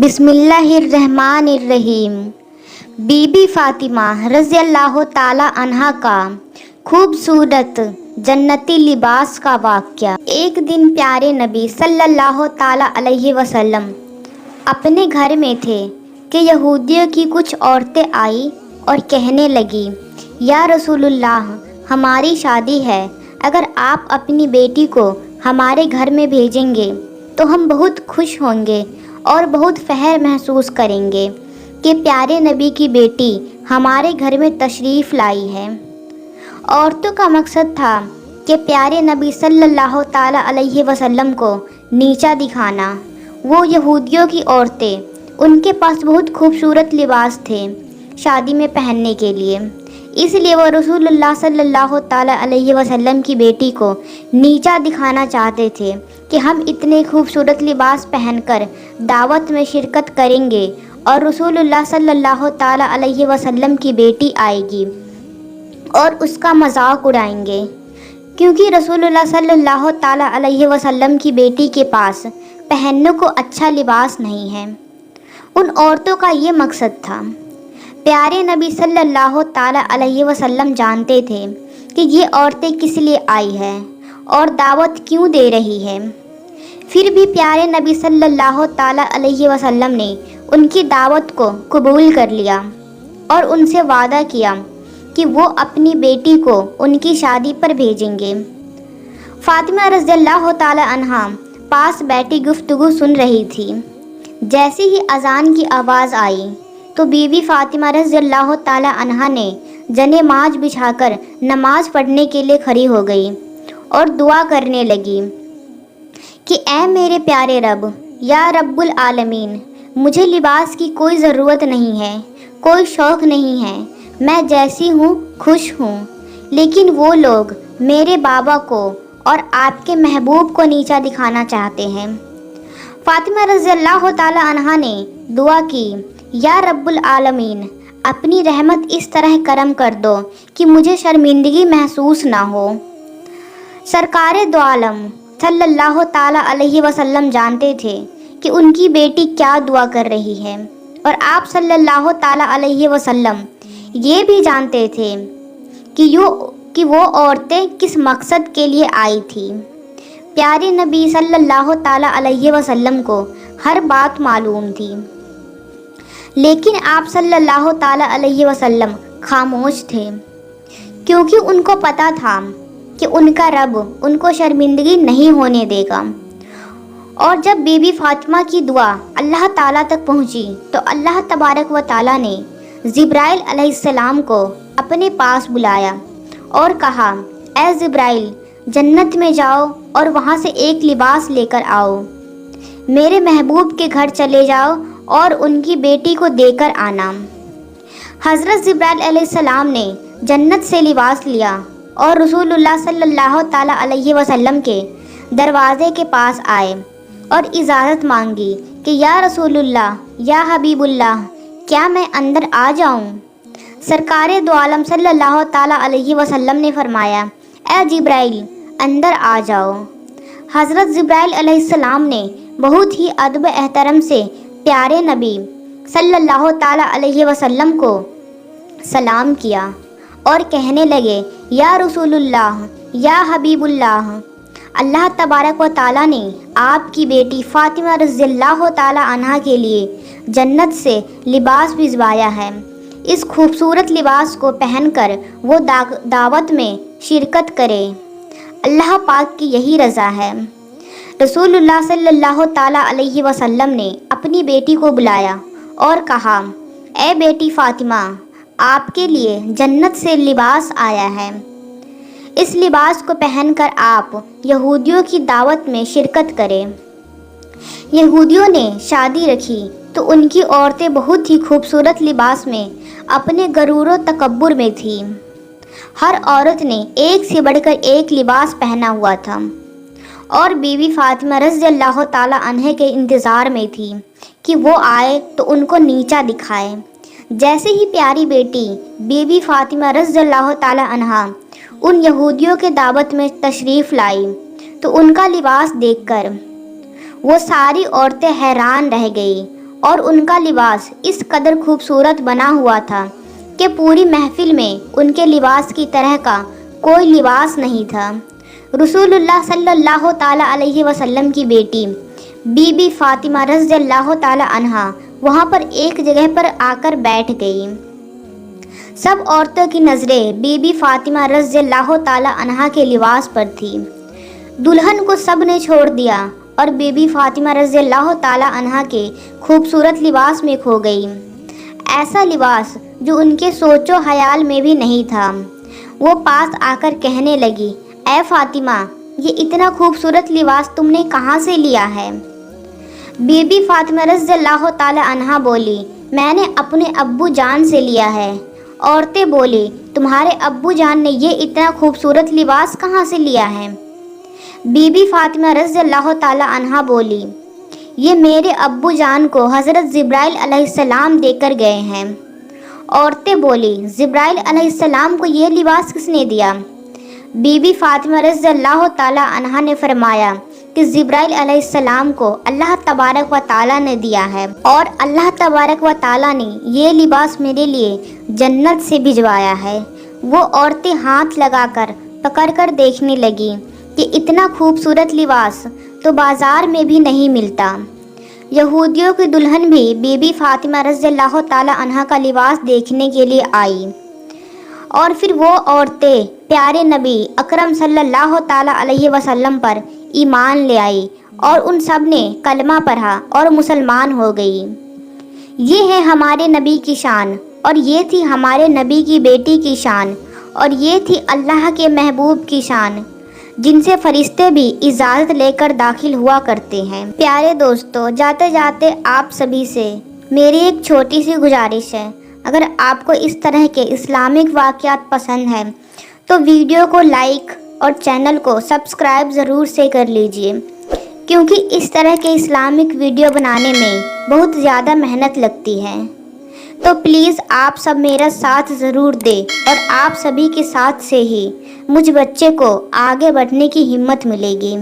بسم اللہ الرحمن الرحیم۔ بی بی فاطمہ رضی اللہ تعالی عنہا کا خوبصورت جنتی لباس کا واقعہ۔ ایک دن پیارے نبی صلی اللہ تعالی علیہ وسلم اپنے گھر میں تھے کہ یہودیوں کی کچھ عورتیں آئی اور کہنے لگی، یا رسول اللہ، ہماری شادی ہے، اگر آپ اپنی بیٹی کو ہمارے گھر میں بھیجیں گے تو ہم بہت خوش ہوں گے اور بہت فخر محسوس کریں گے کہ پیارے نبی کی بیٹی ہمارے گھر میں تشریف لائی ہے۔ عورتوں کا مقصد تھا کہ پیارے نبی صلی اللہ تعالی علیہ وسلم کو نیچا دکھانا۔ وہ یہودیوں کی عورتیں، ان کے پاس بہت خوبصورت لباس تھے شادی میں پہننے کے لیے، اس لیے وہ رسول اللہ صلی اللہ تعالی علیہ وسلم کی بیٹی کو نیچا دکھانا چاہتے تھے کہ ہم اتنے خوبصورت لباس پہن کر دعوت میں شرکت کریں گے اور رسول اللہ صلی اللہ تعالی علیہ وسلم کی بیٹی آئے گی اور اس کا مذاق اڑائیں گے، کیونکہ رسول اللہ صلی اللہ تعالی علیہ وسلم کی بیٹی کے پاس پہننے کو اچھا لباس نہیں ہے۔ ان عورتوں کا یہ مقصد تھا۔ پیارے نبی صلی اللہ تعالی علیہ وسلم جانتے تھے کہ یہ عورتیں کس لیے آئی ہیں اور دعوت کیوں دے رہی ہے، پھر بھی پیارے نبی صلی اللہ تعالی علیہ وسلم نے ان کی دعوت کو قبول کر لیا اور ان سے وعدہ کیا کہ وہ اپنی بیٹی کو ان کی شادی پر بھیجیں گے۔ فاطمہ رضی اللہ تعالی عنہا پاس بیٹھی گفتگو سن رہی تھی۔ جیسے ہی اذان کی آواز آئی تو بی بی فاطمہ رضی اللہ تعالی عنہا نے جنے ماج بچھا کر نماز پڑھنے کے لیے کھڑی ہو گئی اور دعا کرنے لگی کہ اے میرے پیارے رب، یا رب العالمین، مجھے لباس کی کوئی ضرورت نہیں ہے، کوئی شوق نہیں ہے، میں جیسی ہوں خوش ہوں، لیکن وہ لوگ میرے بابا کو اور آپ کے محبوب کو نیچا دکھانا چاہتے ہیں۔ فاطمہ رضی اللہ تعالی عنہا نے دعا کی، یا رب العالمین، اپنی رحمت اس طرح کرم کر دو کہ مجھے شرمندگی محسوس نہ ہو۔ سرکار دو عالم صلی اللہ تعالی علیہ وسلم جانتے تھے کہ ان کی بیٹی کیا دعا کر رہی ہے، اور آپ صلی اللہ تعالی علیہ وسلم یہ بھی جانتے تھے کہ وہ عورتیں کس مقصد کے لیے آئی تھیں۔ پیارے نبی صلی اللہ تعالی علیہ وسلم کو ہر بات معلوم تھی، لیکن آپ صلی اللہ تعالی علیہ وسلم خاموش تھے، کیونکہ ان کو پتہ تھا کہ ان کا رب ان کو شرمندگی نہیں ہونے دے گا۔ اور جب بی بی فاطمہ کی دعا اللہ تعالیٰ تک پہنچی تو اللہ تبارک و تعالیٰ نے جبرائیل علیہ السلام کو اپنے پاس بلایا اور کہا، اے جبرائیل، جنت میں جاؤ اور وہاں سے ایک لباس لے کر آؤ، میرے محبوب کے گھر چلے جاؤ اور ان کی بیٹی کو دے کر آنا۔ حضرت جبرائیل علیہ السلام نے جنت سے لباس لیا اور رسول اللہ صلی اللہ تعالی علیہ وسلم کے دروازے کے پاس آئے اور اجازت مانگی کہ یا رسول اللہ، یا حبیب اللہ، کیا میں اندر آ جاؤں؟ سرکار دو عالم صلی اللہ تعالی علیہ وسلم نے فرمایا، اے جبرائیل، اندر آ جاؤ۔ حضرت جبرائیل علیہ السلام نے بہت ہی ادب احترام سے پیارے نبی صلی اللہ تعالی علیہ وسلم کو سلام کیا اور کہنے لگے، یا رسول اللہ، یا حبیب اللہ، اللہ تبارک و تعالیٰ نے آپ کی بیٹی فاطمہ رضی اللہ تعالی عنہا کے لیے جنت سے لباس بھجوایا ہے۔ اس خوبصورت لباس کو پہن کر وہ دعوت میں شرکت کرے، اللہ پاک کی یہی رضا ہے۔ رسول اللہ صلی اللہ تعالی علیہ وسلم نے اپنی بیٹی کو بلایا اور کہا، اے بیٹی فاطمہ، آپ کے لیے جنت سے لباس آیا ہے، اس لباس کو پہن کر آپ یہودیوں کی دعوت میں شرکت کریں۔ یہودیوں نے شادی رکھی تو ان کی عورتیں بہت ہی خوبصورت لباس میں اپنے غرور و تکبر میں تھیں۔ ہر عورت نے ایک سے بڑھ کر ایک لباس پہنا ہوا تھا اور بی بی فاطمہ رضی اللہ تعالی عنہ کے انتظار میں تھی کہ وہ آئے تو ان کو نیچا دکھائے۔ جیسے ہی پیاری بیٹی بی بی فاطمہ رضی اللہ تعالی عنہا ان یہودیوں کے دعوت میں تشریف لائی تو ان کا لباس دیکھ کر وہ ساری عورتیں حیران رہ گئی اور ان کا لباس اس قدر خوبصورت بنا ہوا تھا کہ پوری محفل میں ان کے لباس کی طرح کا کوئی لباس نہیں تھا۔ رسول اللہ صلی اللہ تعالیٰ علیہ وسلم کی بیٹی بی بی فاطمہ رضی اللہ تعالیٰ عنہا وہاں پر ایک جگہ پر آ کر بیٹھ گئی۔ سب عورتوں کی نظریں بی بی فاطمہ رضی اللہ تعالیٰ عنہا کے لباس پر تھی۔ دلہن کو سب نے چھوڑ دیا اور بی بی فاطمہ رضی اللہ تعالیٰ عنہا کے خوبصورت لباس میں کھو گئی، ایسا لباس جو ان کے سوچ و خیال میں بھی نہیں تھا۔ وہ پاس آ کر کہنے لگی، اے فاطمہ، یہ اتنا خوبصورت لباس تم نے کہاں سے لیا ہے؟ بی بی فاطمہ رضی اللہ تعالیٰ عنہا بولی، میں نے اپنے ابو جان سے لیا ہے۔ عورتیں بولی، تمہارے ابو جان نے یہ اتنا خوبصورت لباس کہاں سے لیا ہے؟ بی بی فاطمہ رضی اللہ تعالیٰ عنہا بولی، یہ میرے ابو جان کو حضرت جبرائیل علیہ السلام دے کر گئے ہیں۔ عورتیں بولی، جبرائیل علیہ السلام کو یہ لباس کس نے دیا؟ بی بی فاطمہ رضی اللہ تعالیٰ عنہا نے فرمایا کہ جبرائیل علیہ السلام کو اللہ تبارک و تعالیٰ نے دیا ہے، اور اللہ تبارک و تعالیٰ نے یہ لباس میرے لیے جنت سے بھجوایا ہے۔ وہ عورتیں ہاتھ لگا کر پکڑ کر دیکھنے لگیں کہ اتنا خوبصورت لباس تو بازار میں بھی نہیں ملتا۔ یہودیوں کی دلہن بھی بی بی فاطمہ رضی اللہ تعالیٰ عنہا کا لباس دیکھنے کے لیے آئی، اور پھر وہ عورتیں پیارے نبی اکرم صلی اللہ تعالیٰ علیہ وسلم پر ایمان لے آئی، اور ان سب نے کلمہ پڑھا اور مسلمان ہو گئی۔ یہ ہے ہمارے نبی کی شان، اور یہ تھی ہمارے نبی کی بیٹی کی شان، اور یہ تھی اللہ کے محبوب کی شان، جن سے فرشتے بھی اجازت لے کر داخل ہوا کرتے ہیں۔ پیارے دوستو، جاتے جاتے آپ سبھی سے میری ایک چھوٹی سی گزارش ہے، اگر آپ کو اس طرح کے اسلامک واقعات پسند ہیں تو ویڈیو کو لائک اور چینل کو سبسکرائب ضرور سے کر لیجئے، کیونکہ اس طرح کے اسلامک ویڈیو بنانے میں بہت زیادہ محنت لگتی ہے۔ تو پلیز آپ سب میرا ساتھ ضرور دیں، اور آپ سبھی کے ساتھ سے ہی مجھ بچے کو آگے بڑھنے کی ہمت ملے گی۔